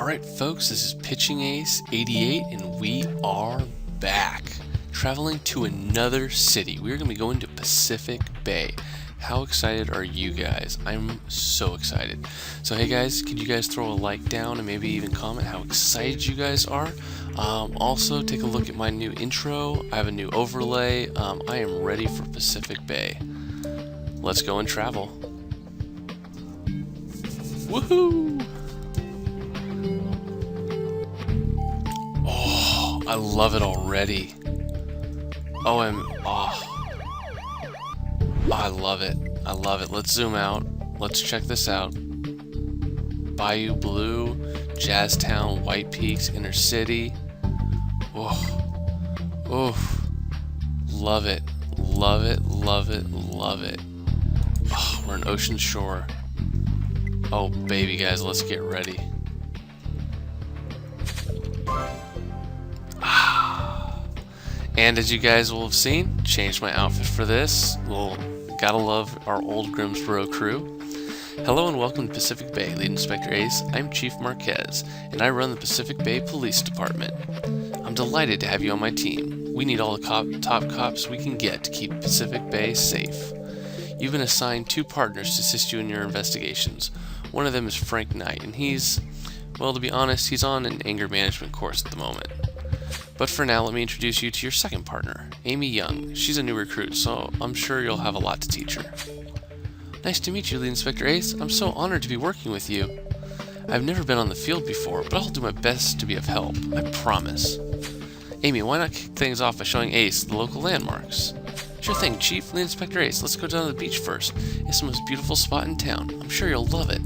Alright folks, this is Pitching Ace 88 and we are back. Traveling to another city. We're going to be going to Pacific Bay. How excited are you guys? I'm so excited. So hey guys, could you guys throw a like down and maybe even comment how excited you guys are? Also, take a look at my new intro. I have a new overlay. I am ready for Pacific Bay. Let's go and travel. Woohoo! Oh, I love it already. Oh, I love it. I love it. Let's zoom out. Let's check this out. Bayou Blue, Jazztown, White Peaks, Inner City. Oh, love it. Love it, love it, love it. Oh, we're in Ocean Shore. Oh, baby guys, let's get ready. And as you guys will have seen, changed my outfit for this. Well, gotta love our old Grimsboro crew. Hello and welcome to Pacific Bay, Lead Inspector Ace. I'm Chief Marquez, and I run the Pacific Bay Police Department. I'm delighted to have you on my team. We need all the top cops we can get to keep Pacific Bay safe. You've been assigned 2 partners to assist you in your investigations. One of them is Frank Knight, and he's, well, to be honest, he's on an anger management course at the moment. But for now, let me introduce you to your second partner, Amy Young. She's a new recruit, so I'm sure you'll have a lot to teach her. Nice to meet you, Lead Inspector Ace. I'm so honored to be working with you. I've never been on the field before, but I'll do my best to be of help. I promise. Amy, why not kick things off by showing Ace the local landmarks? Sure thing, Chief. Lead Inspector Ace. Let's go down to the beach first. It's the most beautiful spot in town. I'm sure you'll love it.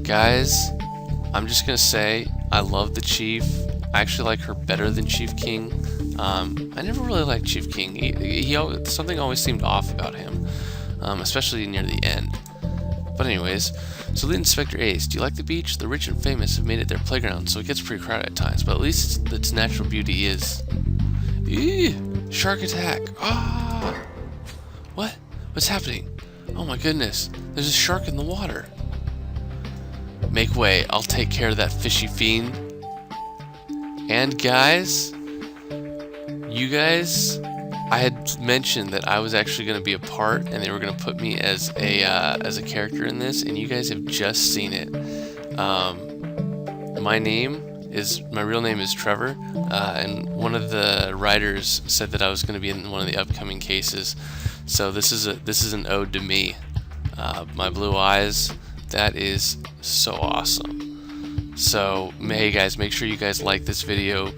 Guys, I'm just gonna say, I love the Chief. I actually like her better than Chief King. I never really liked Chief King. Something always seemed off about him, especially near the end. But anyways, so Lead Inspector Ace, do you like the beach? The rich and famous have made it their playground, so it gets pretty crowded at times, but at least its natural beauty is... Eee! Shark attack! Ah! What? What's happening? Oh my goodness, there's a shark in the water. Make way, I'll take care of that fishy fiend. And guys, I had mentioned that I was actually going to be a part, and they were going to put me as a character in this, and you guys have just seen it. My real name is Trevor, and one of the writers said that I was going to be in one of the upcoming cases. So this is an ode to me. My blue eyes. That is so awesome. So, hey guys, make sure you guys like this video,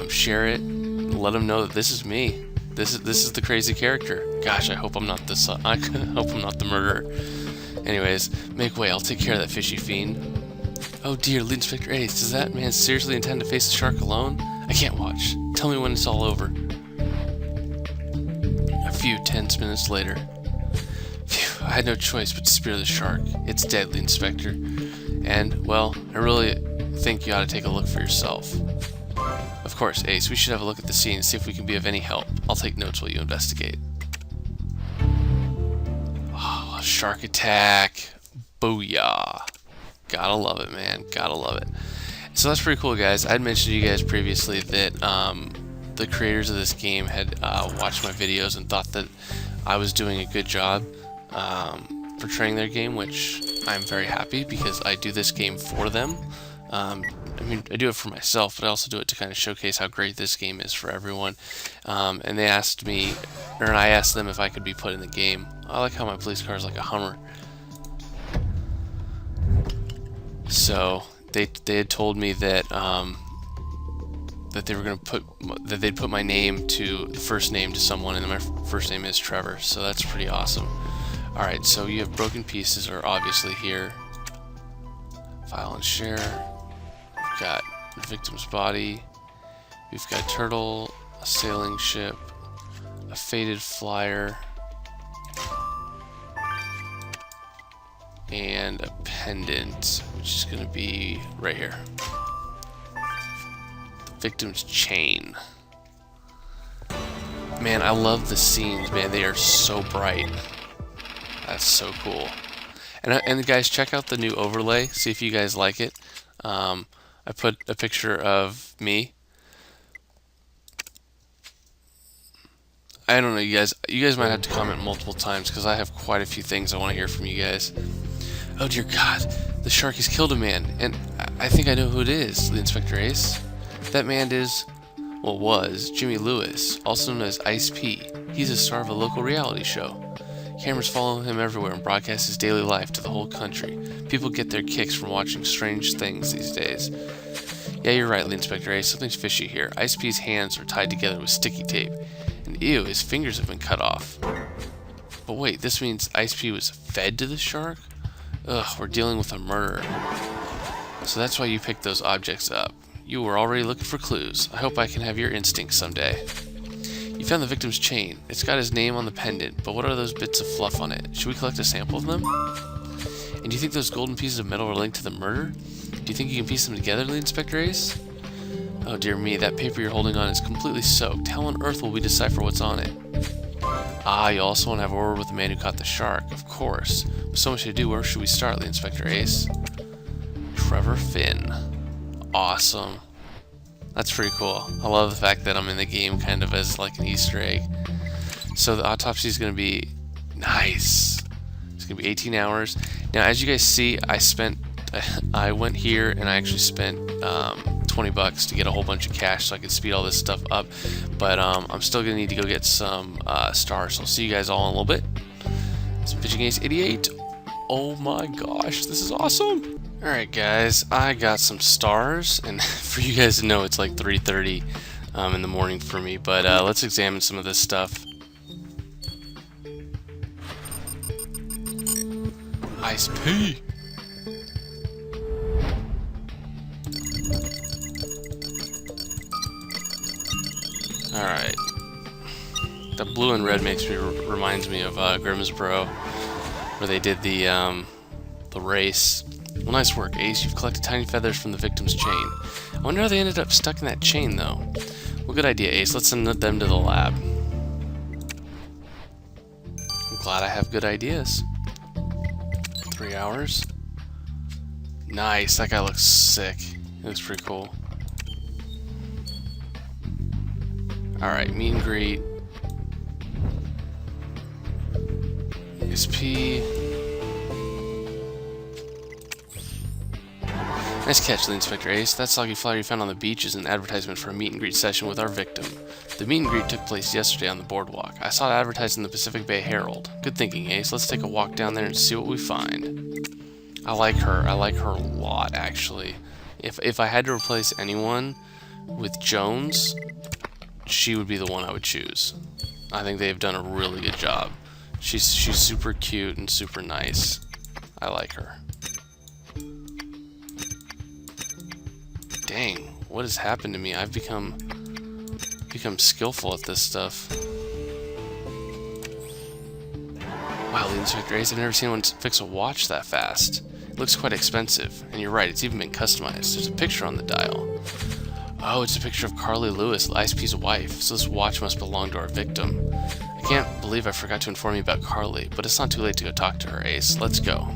share it, let them know that this is me. This is the crazy character. Gosh, I hope I'm not the I hope I'm not the murderer. Anyways, make way. I'll take care of that fishy fiend. Oh dear, Lead Inspector Ace, does that man seriously intend to face the shark alone? I can't watch. Tell me when it's all over. A few tense minutes later. Phew, I had no choice but to spear the shark. It's dead, Lead Inspector. And, well, I really think you ought to take a look for yourself. Of course, Ace, we should have a look at the scene and see if we can be of any help. I'll take notes while you investigate. Oh, shark attack. Booyah. Gotta love it, man. Gotta love it. So that's pretty cool, guys. I'd mentioned to you guys previously that the creators of this game had watched my videos and thought that I was doing a good job portraying their game, which I'm very happy because I do this game for them. I mean, I do it for myself, but I also do it to kind of showcase how great this game is for everyone. And they asked me, or I asked them if I could be put in the game. I like how my police car is like a Hummer. So they had told me that that they were going to they'd put my name to the first name to someone, and my first name is Trevor. So that's pretty awesome. Alright, so you have broken pieces are obviously here. File and share. We've got the victim's body. We've got a turtle, a sailing ship, a faded flyer, and a pendant, which is going to be right here. The victim's chain. Man, I love the scenes, man. They are so bright. That's so cool. And guys, check out the new overlay. See if you guys like it. I put a picture of me. I don't know, you guys. You guys might have to comment multiple times because I have quite a few things I want to hear from you guys. Oh dear God, the shark has killed a man, and I think I know who it is, the Inspector Ace. That man is, well, was Jimmy Lewis, also known as Ice P. He's a star of a local reality show. Cameras follow him everywhere and broadcast his daily life to the whole country. People get their kicks from watching strange things these days. Yeah, you're right, Lee Inspector Ace. Something's fishy here. Ice P's hands are tied together with sticky tape. And ew, his fingers have been cut off. But wait, this means Ice P was fed to the shark? Ugh, we're dealing with a murder. So that's why you picked those objects up. You were already looking for clues. I hope I can have your instincts someday. You found the victim's chain. It's got his name on the pendant, but what are those bits of fluff on it? Should we collect a sample of them? And do you think those golden pieces of metal are linked to the murder? Do you think you can piece them together, Lee Inspector Ace? Oh dear me, that paper you're holding on is completely soaked. How on earth will we decipher what's on it? Ah, you also want to have a word with the man who caught the shark, of course. With so much to do, where should we start, Lee Inspector Ace? Trevor Finn. Awesome. That's pretty cool. I love the fact that I'm in the game kind of as like an Easter egg. So the autopsy is going to be nice. It's going to be 18 hours. Now, as you guys see, I went here and I actually spent $20 to get a whole bunch of cash so I could speed all this stuff up. But I'm still going to need to go get some stars. So I'll see you guys all in a little bit. It's Pitching Ace 88. Oh my gosh, this is awesome. Alright guys, I got some stars, and for you guys to know, it's like 3:30 in the morning for me, but let's examine some of this stuff. Ice P! Alright. The blue and red reminds me of Grimsboro, where they did the race. Well, nice work, Ace. You've collected tiny feathers from the victim's chain. I wonder how they ended up stuck in that chain, though. Well, good idea, Ace. Let's send them to the lab. I'm glad I have good ideas. 3 hours. Nice. That guy looks sick. He looks pretty cool. Alright, meet and greet. SP. Nice catch, Lee Inspector Ace. That soggy flower you found on the beach is an advertisement for a meet and greet session with our victim. The meet and greet took place yesterday on the boardwalk. I saw it advertised in the Pacific Bay Herald. Good thinking, Ace. Let's take a walk down there and see what we find. I like her. I like her a lot, actually. If I had to replace anyone with Jones, she would be the one I would choose. I think they've done a really good job. She's super cute and super nice. I like her. Dang, what has happened to me? I've become skillful at this stuff. Wow, the Inspector Ace, I've never seen anyone fix a watch that fast. It looks quite expensive, and you're right, it's even been customized. There's a picture on the dial. Oh, it's a picture of Carly Lewis, Ice P's wife, so this watch must belong to our victim. I can't believe I forgot to inform you about Carly, but it's not too late to go talk to her, Ace. Let's go.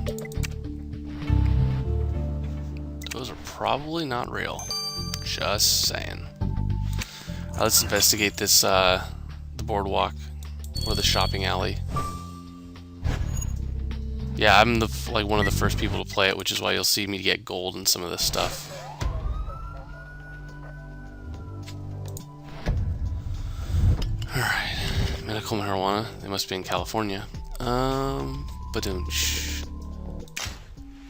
Those are probably not real. Just saying. Let's investigate this, the boardwalk, or the shopping alley. Yeah, I'm like one of the first people to play it, which is why you'll see me get gold in some of this stuff. Alright, medical marijuana. They must be in California. Badoonch.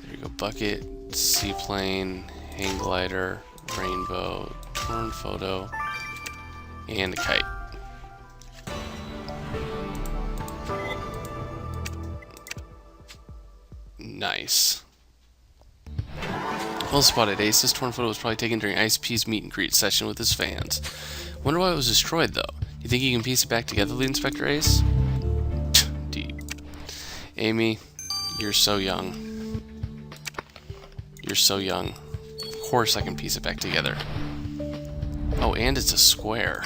There you go, bucket, seaplane, hang glider, rainbow, torn photo, and a kite. Nice. Well spotted, Ace. This torn photo was probably taken during Ice P's meet and greet session with his fans. Wonder why it was destroyed, though. You think you can piece it back together, Lee Inspector Ace? Deep. Amy, you're so young. You're so young. Of course I can piece it back together. Oh, and it's a square.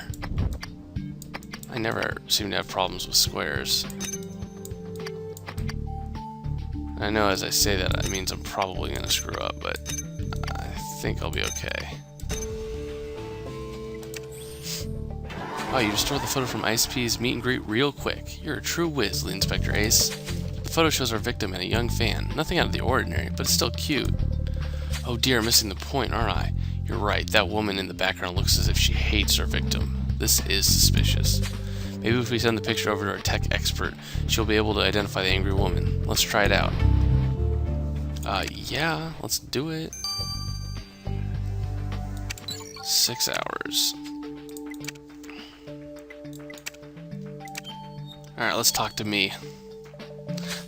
I never seem to have problems with squares. I know as I say that, it means I'm probably going to screw up, but I think I'll be okay. Oh, you restored the photo from ISP's meet and greet real quick. You're a true whiz, Lead Inspector Ace. The photo shows our victim and a young fan. Nothing out of the ordinary, but it's still cute. Oh dear, I'm missing the point, aren't I? You're right, that woman in the background looks as if she hates her victim. This is suspicious. Maybe if we send the picture over to our tech expert, she'll be able to identify the angry woman. Let's try it out. Yeah, let's do it. 6 hours. Alright, let's talk to me.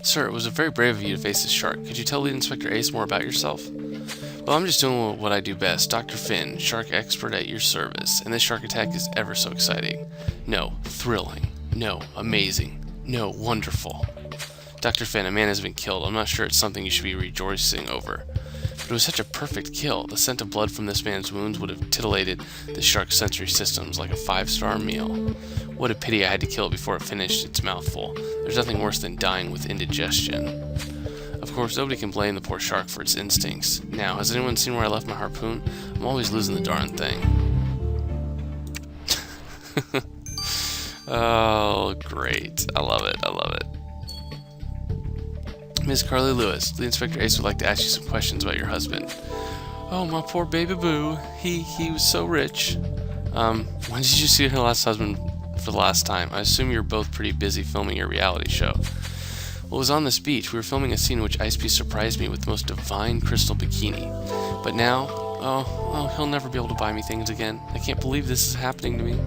Sir, it was very brave of you to face this shark. Could you tell Lead Inspector Ace more about yourself? Well, I'm just doing what I do best. Dr. Finn, shark expert at your service. And this shark attack is ever so exciting. No, thrilling. No, amazing. No, wonderful. Dr. Finn, a man has been killed. I'm not sure it's something you should be rejoicing over. But it was such a perfect kill. The scent of blood from this man's wounds would have titillated the shark's sensory systems like a 5-star meal. What a pity I had to kill it before it finished its mouthful. There's nothing worse than dying with indigestion. Of course, nobody can blame the poor shark for its instincts. Now, has anyone seen where I left my harpoon? I'm always losing the darn thing. Oh, great. I love it. I love it. Ms. Carly Lewis, Lead Inspector Ace would like to ask you some questions about your husband. Oh, my poor baby boo. He was so rich. When did you see her last husband for the last time? I assume you're both pretty busy filming your reality show. Well, it was on this beach. We were filming a scene in which Ice P surprised me with the most divine crystal bikini. But now, oh, he'll never be able to buy me things again. I can't believe this is happening to me.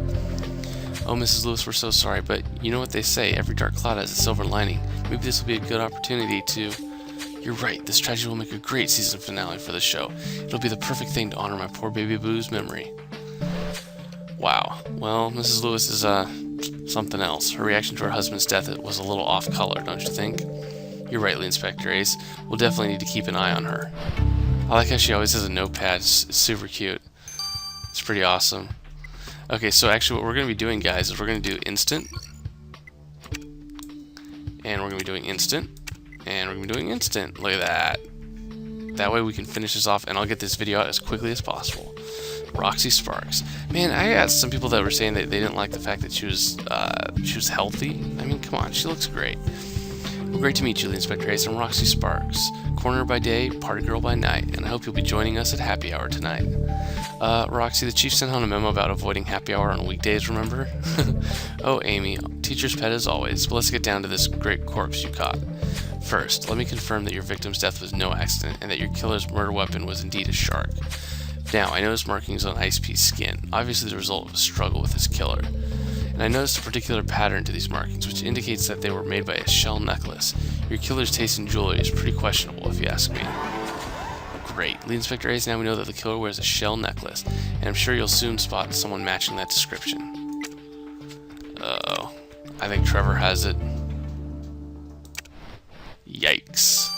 Oh, Mrs. Lewis, we're so sorry, but you know what they say, every dark cloud has a silver lining. Maybe this will be a good opportunity to... You're right, this tragedy will make a great season finale for the show. It'll be the perfect thing to honor my poor baby boo's memory. Wow. Well, Mrs. Lewis is, something else. Her reaction to her husband's death was a little off-color, don't you think? You're right, Lead Inspector Ace. We'll definitely need to keep an eye on her. I like how she always has a notepad. It's super cute. It's pretty awesome. Okay, so actually what we're going to be doing, guys, is we're going to do instant. And we're going to be doing instant. And we're going to be doing instant. Look at that. That way we can finish this off, and I'll get this video out as quickly as possible. Roxy Sparks. Man, I asked some people that were saying that they didn't like the fact that she was healthy. I mean, come on, she looks great. Well, great to meet you, Lead Inspector Ace. I'm Roxy Sparks. Coroner by day, party girl by night, and I hope you'll be joining us at happy hour tonight. Roxy, the chief sent out a memo about avoiding happy hour on weekdays, remember? Oh, Amy, teacher's pet as always, but let's get down to this great corpse you caught. First, let me confirm that your victim's death was no accident, and that your killer's murder weapon was indeed a shark. Now, I noticed markings on Ice P's skin, obviously the result of a struggle with his killer. And I noticed a particular pattern to these markings, which indicates that they were made by a shell necklace. Your killer's taste in jewelry is pretty questionable, if you ask me. Great. Lead Inspector Ace, now we know that the killer wears a shell necklace, and I'm sure you'll soon spot someone matching that description. Uh-oh. I think Trevor has it. Yikes.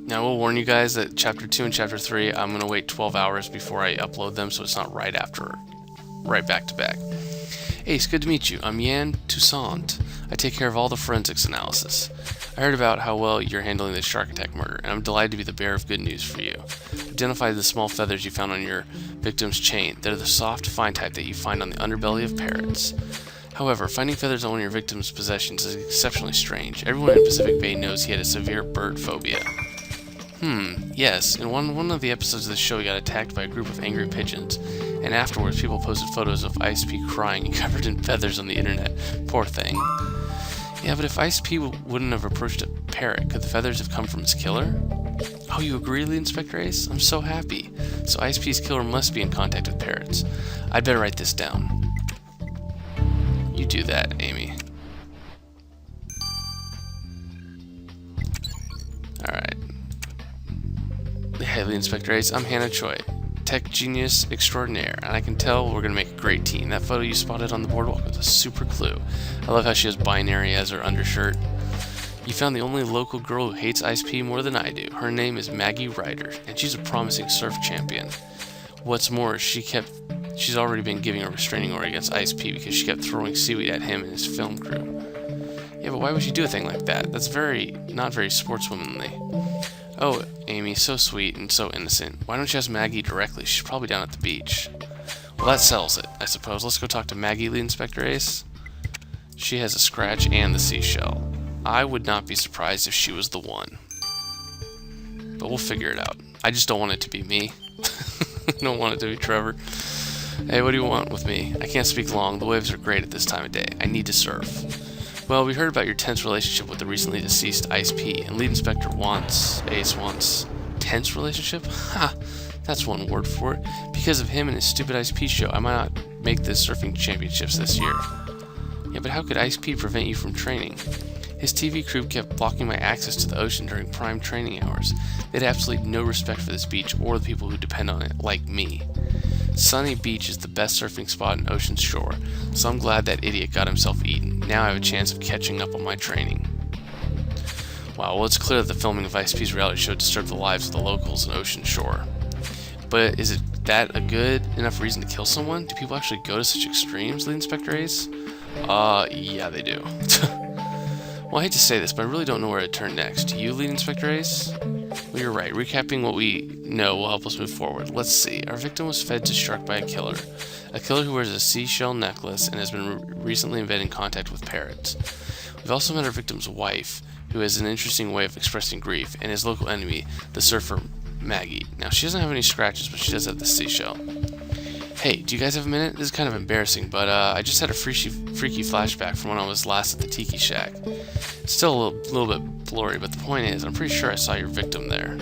Now, we'll warn you guys that Chapter 2 and Chapter 3, I'm going to wait 12 hours before I upload them, so it's not right back to back. Ace, good to meet you. I'm Yan Toussaint. I take care of all the forensics analysis. I heard about how well you're handling the shark attack murder, and I'm delighted to be the bearer of good news for you. Identify the small feathers you found on your victim's chain. They're the soft, fine type that you find on the underbelly of parrots. However, finding feathers on one of your victim's possessions is exceptionally strange. Everyone in Pacific Bay knows he had a severe bird phobia. Yes, in one of the episodes of the show he got attacked by a group of angry pigeons, and afterwards people posted photos of Ice P crying and covered in feathers on the internet. Poor thing. Yeah, but if Ice P wouldn't have approached a parrot, could the feathers have come from his killer? Oh, you agree, Lead Inspector Ace? I'm so happy. So Ice P's killer must be in contact with parrots. I'd better write this down. You do that, Amy. Alright. Hey, Lead Inspector Ace, I'm Hannah Choi, tech genius extraordinaire, and I can tell we're going to make a great team. That photo you spotted on the boardwalk was a super clue. I love how she has binary as her undershirt. You found the only local girl who hates Ice P more than I do. Her name is Maggie Ryder, and she's a promising surf champion. What's more, she's already been giving a restraining order against Ice P because she kept throwing seaweed at him and his film crew. Yeah, but why would she do a thing like that? That's not very sportswomanly. Oh, Amy, so sweet and so innocent. Why don't you ask Maggie directly? She's probably down at the beach. Well, that settles it, I suppose. Let's go talk to Maggie, Lead Inspector Ace. She has a scratch and the seashell. I would not be surprised if she was the one. But we'll figure it out. I just don't want it to be me. I don't want it to be Trevor. Hey, what do you want with me? I can't speak long. The waves are great at this time of day. I need to surf. Well, we heard about your tense relationship with the recently deceased Ice P, and Lead Inspector Ace wants tense relationship? Ha! That's one word for it. Because of him and his stupid Ice P show, I might not make the surfing championships this year. Yeah, but how could Ice P prevent you from training? His TV crew kept blocking my access to the ocean during prime training hours. They had absolutely no respect for this beach or the people who depend on it, like me. Sunny Beach is the best surfing spot in Ocean Shore, so I'm glad that idiot got himself eaten. Now I have a chance of catching up on my training. Wow, well, it's clear that the filming of Ice P's reality show disturbed the lives of the locals in Ocean Shore. But is it that a good enough reason to kill someone? Do people actually go to such extremes, Lead Inspector Ace? Yeah, they do. Well, I hate to say this, but I really don't know where to turn next. Do you, Lead Inspector Ace? Well, you're right. Recapping what we know will help us move forward. Let's see. Our victim was fed to shark by a killer who wears a seashell necklace and has been recently in contact with parrots. We've also met our victim's wife, who has an interesting way of expressing grief, and his local enemy, the surfer Maggie. Now, she doesn't have any scratches, but she does have the seashell. Hey, do you guys have a minute? This is kind of embarrassing, but I just had a freaky flashback from when I was last at the Tiki Shack. It's still a little bit blurry, but the point is, I'm pretty sure I saw your victim there.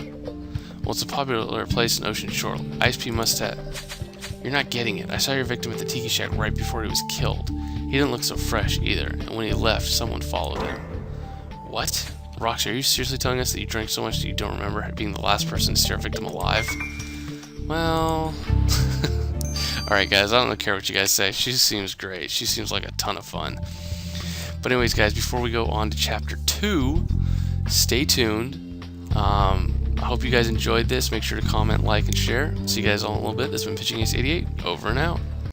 Well, it's a popular place in Ocean Shore. Ice P must have... You're not getting it. I saw your victim at the Tiki Shack right before he was killed. He didn't look so fresh either, and when he left, someone followed him. What? Roxy, are you seriously telling us that you drank so much that you don't remember being the last person to see our victim alive? Well... Alright guys, I don't care what you guys say. She seems great. She seems like a ton of fun. But anyways guys, before we go on to Chapter 2, stay tuned. I hope you guys enjoyed this. Make sure to comment, like, and share. See you guys all in a little bit. This has been Pitching Ace 88. Over and out.